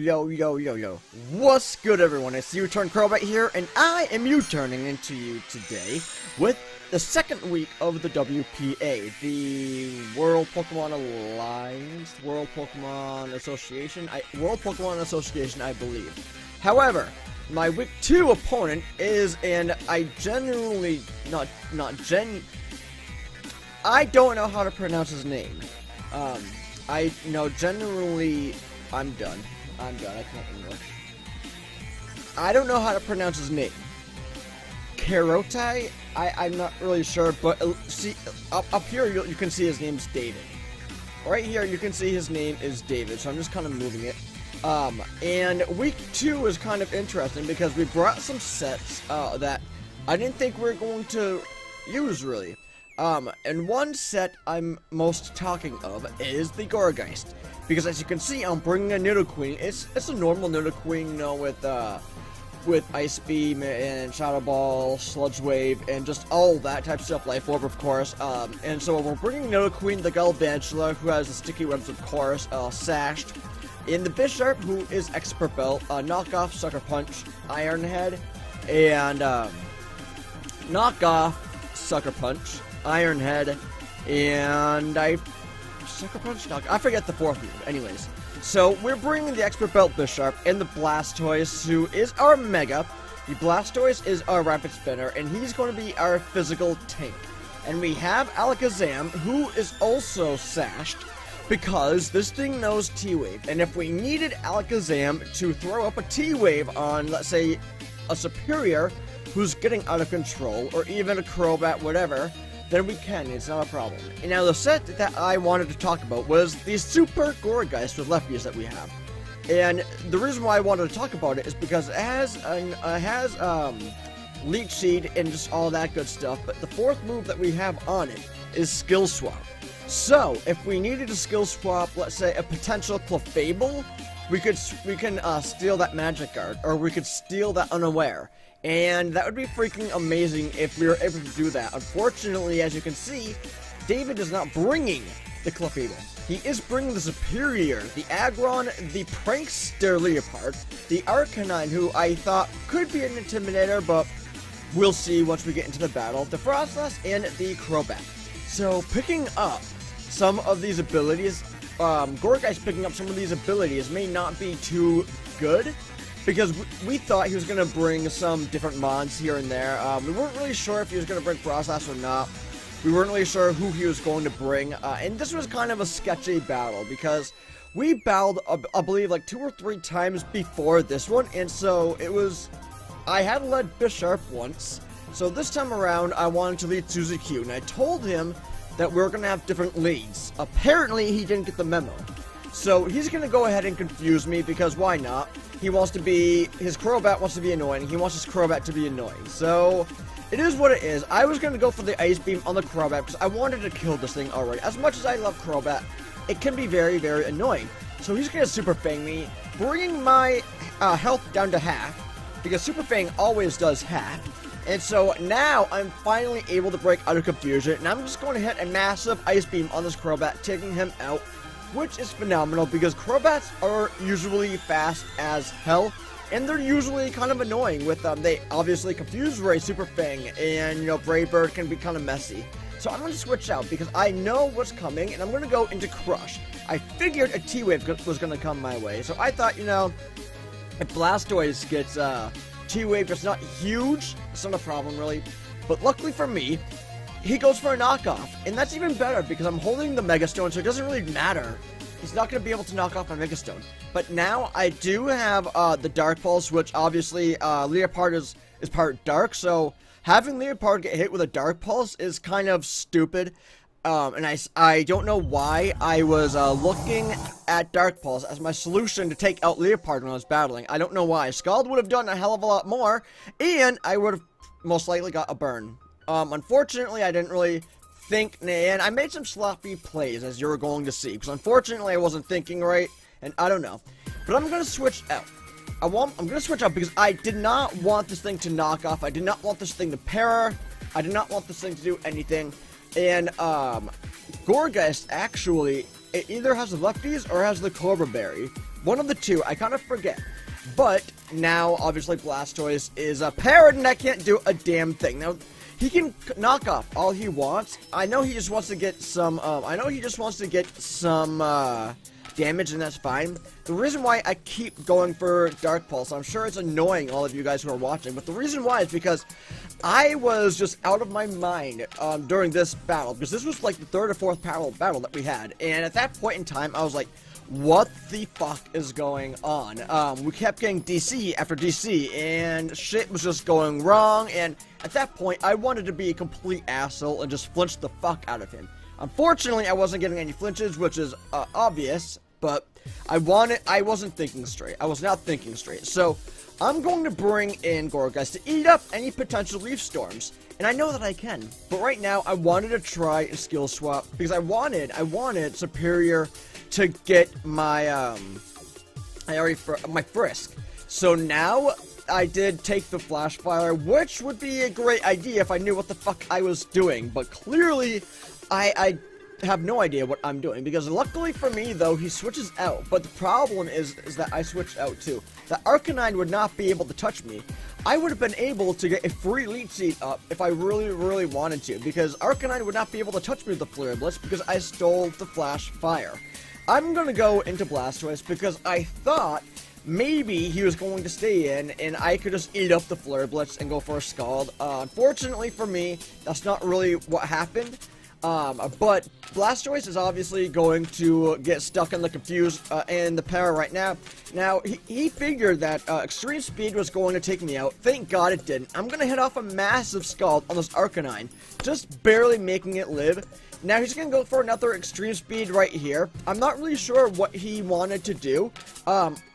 Yo. What's good, everyone? It's UturnCrobat here, and I am U-turning into you today with the second week of the WPA, the World Pokemon Alliance, World Pokemon Association, I believe. However, my week 2 opponent is, and I genuinely, I don't know how to pronounce his name. I'm done. I can't English. I don't know how to pronounce his name. Karotai? I'm not really sure, but see, up here you can see his name's David. Right here you can see his name is David, so I'm just kind of moving it. And week 2 is kind of interesting because we brought some sets that I didn't think we were going to use, really. And one set I'm most talking of is the Gourgeist. Because as you can see, I'm bringing a Nidoqueen. It's a normal Nidoqueen, you know, with Ice Beam and Shadow Ball, Sludge Wave, and just all that type of stuff, Life Orb, of course. And so we're bringing Nidoqueen, the Galvantula, who has the Sticky Webs, of course, Sashed, and the Bisharp, who is Expert Belt, Knockoff, Sucker Punch, Iron Head, and Knockoff, Sucker Punch, Iron Head, and Sucker Punch? No, I forget the fourth move. Anyways, so we're bringing the Expert Belt Bisharp and the Blastoise, who is our Mega. The Blastoise is our Rapid Spinner, and he's going to be our physical tank. And we have Alakazam, who is also sashed, because this thing knows T-Wave. And if we needed Alakazam to throw up a T-Wave on, let's say, a Superior who's getting out of control, or even a Crobat, whatever, then we can, it's not a problem. And now the set that I wanted to talk about was the Super Gourgeist with Lefties that we have. And the reason why I wanted to talk about it is because it has Leech Seed and just all that good stuff, but the fourth move that we have on it is Skill Swap. So, if we needed to Skill Swap, let's say, a potential Clefable, we can steal that Magic Guard, or we could steal that Unaware. And that would be freaking amazing if we were able to do that. Unfortunately, as you can see, David is not bringing the Clefable. He is bringing the Superior, the Aggron, the Prankster Leopard, the Arcanine, who I thought could be an Intimidator, but we'll see once we get into the battle, the Frostlass, and the Crobat. So, picking up some of these abilities, Gourgeist picking up some of these abilities may not be too good, because we thought he was going to bring some different mods here and there. We weren't really sure if he was going to bring Frostlass or not. We weren't really sure who he was going to bring. And this was kind of a sketchy battle, because we battled, I believe, like 2 or 3 times before this one. And so it was, I had led Bisharp once. So this time around, I wanted to lead Suzy-Q. And I told him that we were going to have different leads. Apparently, he didn't get the memo. So he's going to go ahead and confuse me, because why not? He wants to be, his Crobat wants to be annoying. He wants his Crobat to be annoying. So, it is what it is. I was going to go for the Ice Beam on the Crobat because I wanted to kill this thing already. As much as I love Crobat, it can be very, very annoying. So he's going to Super Fang me, bringing my health down to half, because Super Fang always does half. And so now I'm finally able to break out of confusion, and I'm just going to hit a massive Ice Beam on this Crobat, taking him out, which is phenomenal because Crobats are usually fast as hell, and they're usually kind of annoying with they obviously confuse Ray, Super Fang, and you know, Brave Bird can be kind of messy. So I'm going to switch out because I know what's coming, and I'm going to go into Crush. I figured a T-Wave was going to come my way, so I thought, you know, if Blastoise gets T-Wave, it's not huge, it's not a problem really, but luckily for me, he goes for a knockoff, and that's even better because I'm holding the Mega Stone, so it doesn't really matter. He's not going to be able to knock off my Mega Stone. But now I do have the Dark Pulse, which obviously Leopard is part Dark, so having Leopard get hit with a Dark Pulse is kind of stupid. And I don't know why I was looking at Dark Pulse as my solution to take out Leopard when I was battling. I don't know why. Scald would have done a hell of a lot more, and I would have most likely got a burn. Unfortunately, I didn't really think, and I made some sloppy plays, as you were going to see, because unfortunately, I wasn't thinking right, and I don't know. But I'm going to switch out. I'm going to switch out because I did not want this thing to knock off. I did not want this thing to para. I did not want this thing to do anything. And, Gourgeist, actually, it either has the Lefties or has the Cobra Berry. One of the two, I kind of forget. But now, obviously, Blastoise is a parrot, and I can't do a damn thing. Now, he can knock off all he wants. I know he just wants to get some, damage, and that's fine. The reason why I keep going for Dark Pulse, I'm sure it's annoying all of you guys who are watching, but the reason why is because I was just out of my mind during this battle, because this was like the third or fourth battle that we had, and at that point in time, I was like, what the fuck is going on? We kept getting DC after DC, and shit was just going wrong, and at that point, I wanted to be a complete asshole and just flinch the fuck out of him. Unfortunately, I wasn't getting any flinches, which is obvious, but I wasn't thinking straight. I was not thinking straight. So, I'm going to bring in Gourgeist to eat up any potential Leaf Storms. And I know that I can. But right now, I wanted to try a skill swap because I wanted Superior to get my, my Frisk. So now, I did take the Flash Fire, which would be a great idea if I knew what the fuck I was doing. But clearly, I have no idea what I'm doing, because luckily for me, though, he switches out. But the problem is that I switched out, too. The Arcanine would not be able to touch me. I would have been able to get a free Leech Seed up if I really, really wanted to, because Arcanine would not be able to touch me with the Flare Blitz because I stole the Flash Fire. I'm gonna go into Blastoise because I thought maybe he was going to stay in, and I could just eat up the Flare Blitz and go for a Scald. Unfortunately for me, that's not really what happened. But Blastoise is obviously going to get stuck in the Confuse and the Para right now. Now, he figured that Extreme Speed was going to take me out. Thank God it didn't. I'm going to hit off a massive Scald on this Arcanine, just barely making it live. Now, he's going to go for another Extreme Speed right here. I'm not really sure what he wanted to do.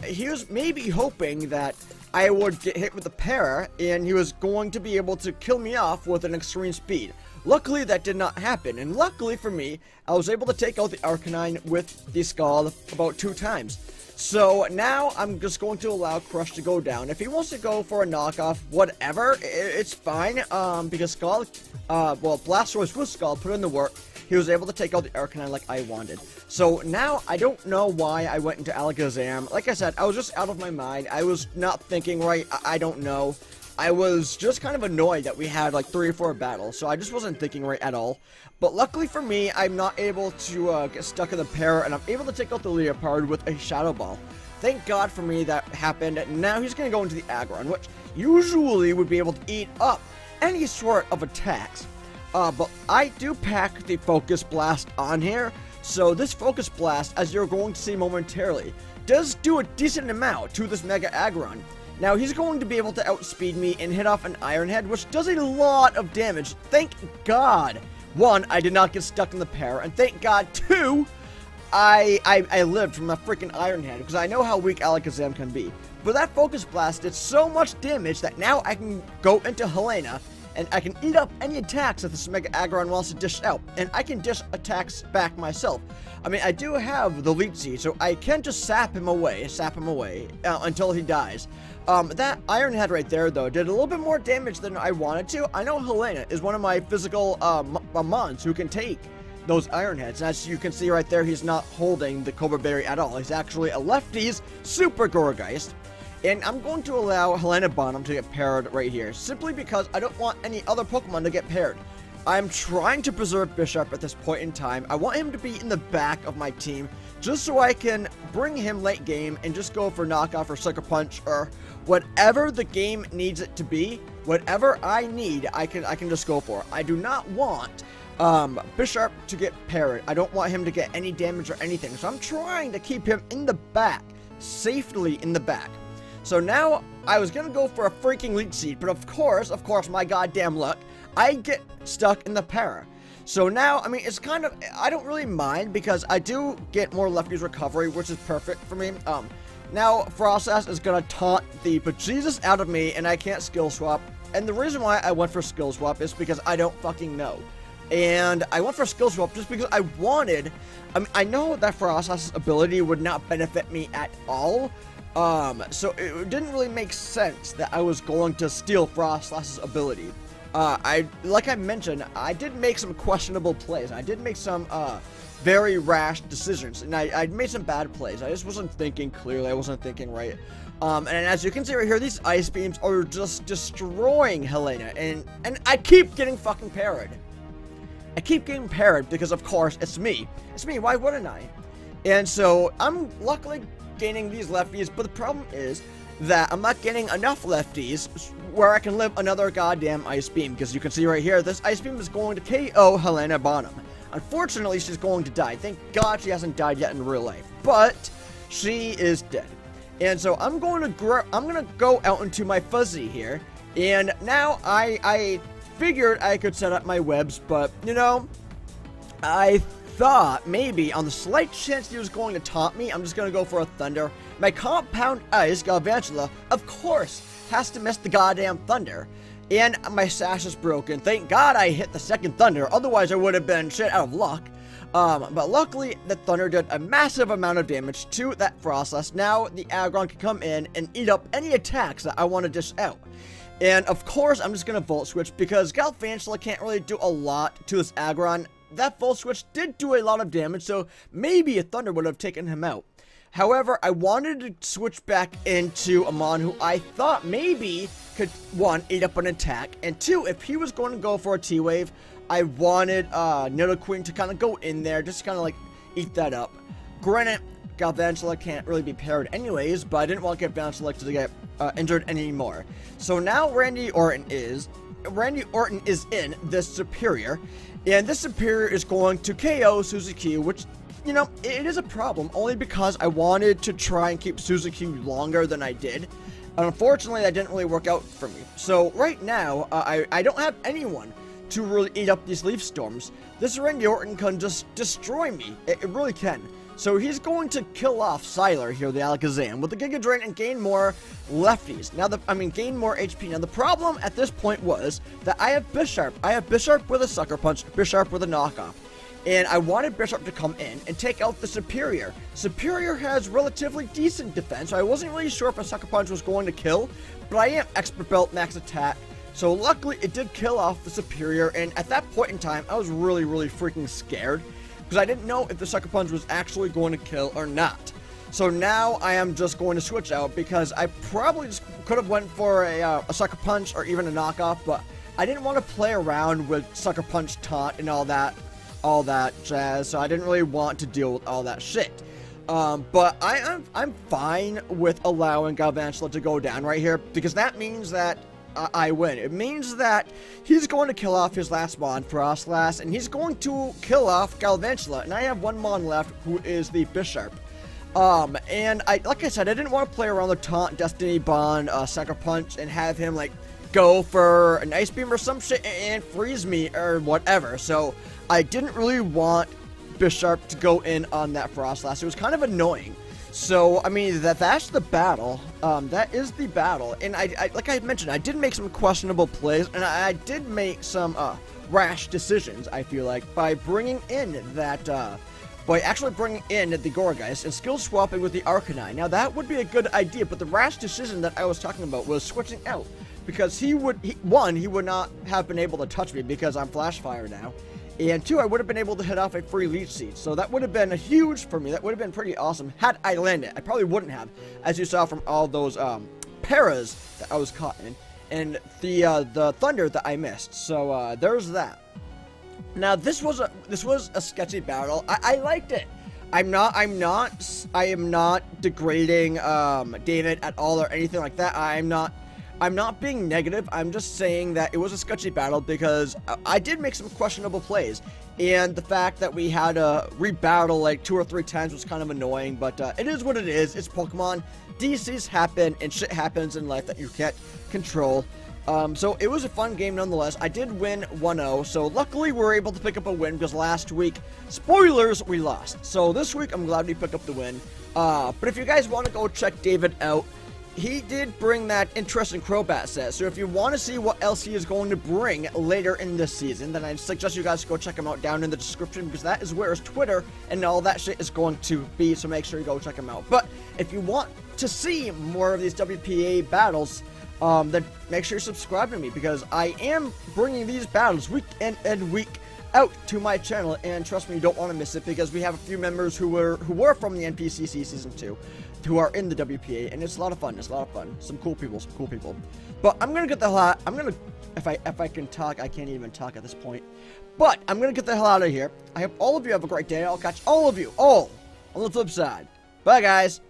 He was maybe hoping that I would get hit with a Para, and he was going to be able to kill me off with an Extreme Speed. Luckily, that did not happen, and luckily for me, I was able to take out the Arcanine with the Scald about 2 times. So now, I'm just going to allow Crush to go down. If he wants to go for a knockoff, whatever, it's fine, because Scald, Blastoise with Scald put in the work. He was able to take out the Arcanine like I wanted. So now, I don't know why I went into Alakazam. Like I said, I was just out of my mind. I was not thinking right. I don't know. I was just kind of annoyed that we had like 3 or 4 battles, so I just wasn't thinking right at all. But luckily for me, I'm not able to get stuck in the Para, and I'm able to take out the Leopard with a Shadow Ball. Thank God for me that happened. Now he's going to go into the Aggron, which usually would be able to eat up any sort of attacks. But I do pack the Focus Blast on here, so this Focus Blast, as you're going to see momentarily, does do a decent amount to this Mega Aggron. Now, he's going to be able to outspeed me and hit off an Iron Head, which does a lot of damage. Thank God. 1, I did not get stuck in the Para, and thank God, 2, I lived from a freaking Iron Head, because I know how weak Alakazam can be. But that Focus Blast did so much damage that now I can go into Helena, and I can eat up any attacks that this Mega Aggron wants to dish out, and I can dish attacks back myself. I mean, I do have the Leech Seed, so I can just sap him away, until he dies. That Iron Head right there, though, did a little bit more damage than I wanted to. I know Helena is one of my physical mons who can take those Iron Heads. And as you can see right there, he's not holding the Cobra Berry at all. He's actually a lefty's Super Gourgeist. And I'm going to allow Helena Bonham to get paired right here, simply because I don't want any other Pokemon to get paired. I'm trying to preserve Bisharp at this point in time. I want him to be in the back of my team, just so I can bring him late game and just go for knockoff or sucker punch or whatever the game needs it to be. Whatever I need, I can just go for. I do not want Bisharp to get paired. I don't want him to get any damage or anything. So I'm trying to keep him in the back, safely in the back. So now, I was gonna go for a freaking Leech Seed, but of course, my goddamn luck, I get stuck in the Para. So now, I mean, it's kind of, I don't really mind, because I do get more Lefty's recovery, which is perfect for me. Now, Frostas is gonna taunt the bejesus out of me, and I can't skill swap. And the reason why I went for skill swap is because I don't fucking know. And I went for skill swap just because I wanted, I know that Frostas' ability would not benefit me at all. So it didn't really make sense that I was going to steal Frostlass's ability. like I mentioned, I did make some questionable plays. I did make some very rash decisions, and I made some bad plays. I just wasn't thinking clearly. I wasn't thinking right. And as you can see right here, these ice beams are just destroying Helena, and I keep getting fucking parried. I keep getting parried because, of course, it's me. It's me. Why wouldn't I? And so I'm luckily gaining these lefties, but the problem is that I'm not getting enough lefties where I can live another goddamn ice beam, because you can see right here, this ice beam is going to KO Helena Bonham. Unfortunately, she's going to die. Thank God she hasn't died yet in real life, but she is dead. And so I'm going to go out into my fuzzy here, and now I figured I could set up my webs, but you know, I thought maybe on the slight chance he was going to taunt me, I'm just going to go for a thunder. My compound ice, Galvantula, of course, has to miss the goddamn thunder. And my sash is broken. Thank God I hit the second thunder, otherwise I would have been shit out of luck. But luckily, the thunder did a massive amount of damage to that Frostless. Now the Aggron can come in and eat up any attacks that I want to dish out. And of course, I'm just going to Volt Switch, because Galvantula can't really do a lot to this Aggron. That Volt Switch did do a lot of damage, so maybe a Thunder would have taken him out. However, I wanted to switch back into a Mon who I thought maybe could, 1, eat up an attack, and 2, if he was going to go for a T-Wave, I wanted Nidoqueen to kind of go in there, just kind of like eat that up. Granted, Galvantula can't really be parried anyways, but I didn't want Galvantula to get injured anymore. So now Randy Orton is in this Superior, and this Superior is going to KO Suzuki, which, you know, it is a problem, only because I wanted to try and keep Suzuki longer than I did. And unfortunately, that didn't really work out for me. So right now, I don't have anyone to really eat up these Leaf Storms. This Randy Orton can just destroy me. It really can. So he's going to kill off Sylar here, the Alakazam, with the Giga Drain and gain more lefties. Now, gain more HP. Now, the problem at this point was that I have Bisharp. I have Bisharp with a Sucker Punch, Bisharp with a knockoff. And I wanted Bisharp to come in and take out the Superior. Superior has relatively decent defense, so I wasn't really sure if a Sucker Punch was going to kill, but I am Expert Belt Max Attack. So luckily, it did kill off the Superior, and at that point in time, I was really, really freaking scared, because I didn't know if the Sucker Punch was actually going to kill or not. So now I am just going to switch out, because I probably just could have went for a Sucker Punch or even a knockoff, but I didn't want to play around with Sucker Punch taunt and all that jazz, so I didn't really want to deal with all that shit. But I'm fine with allowing Galvantula to go down right here, because that means that I win. It means that he's going to kill off his last Mon, Frostlass, and he's going to kill off Galvantula, and I have one Mon left, who is the Bisharp. And like I said, I didn't want to play around the taunt, Destiny Bond, Sucker Punch, and have him, like, go for an Ice Beam or some shit and freeze me or whatever. So I didn't really want Bisharp to go in on that Frostlass. It was kind of annoying. So, I mean, that's the battle. That is the battle. And I like I mentioned, I did make some questionable plays, and I did make some rash decisions, I feel like, by bringing in that, by actually bringing in the Gourgeist and skill swapping with the Arcanine. Now, that would be a good idea, but the rash decision that I was talking about was switching out. Because he would not have been able to touch me because I'm Flash Fire now. And 2, I would have been able to hit off a free Leech Seed. So that would have been huge for me. That would have been pretty awesome had I landed. I probably wouldn't have, as you saw from all those paras that I was caught in. And the Thunder that I missed. So there's that. Now this was a sketchy battle. I liked it. I am not degrading David at all or anything like that. I'm not being negative. I'm just saying that it was a sketchy battle because I did make some questionable plays, and the fact that we had to rebattle like 2 or 3 times was kind of annoying, but it is what it is. It's Pokemon. DCs happen, and shit happens in life that you can't control. So it was a fun game nonetheless. I did win 1-0, so luckily we were able to pick up a win because last week, spoilers, we lost. So this week, I'm glad we picked up the win. But if you guys want to go check David out, he did bring that interesting Crobat set, so if you want to see what else he is going to bring later in this season, then I suggest you guys go check him out down in the description, because that is where his Twitter and all that shit is going to be, so make sure you go check him out. But if you want to see more of these WPA battles, then make sure you subscribe to me, because I am bringing these battles week in and week out to my channel, and trust me, you don't want to miss it, because we have a few members who were from the NPCC Season 2 who are in the WPA, and it's a lot of fun. Some cool people. But I'm gonna get the hell out. If I can talk, I can't even talk at this point. But I'm gonna get the hell out of here. I hope all of you have a great day. I'll catch all of you all on the flip side. Bye, guys.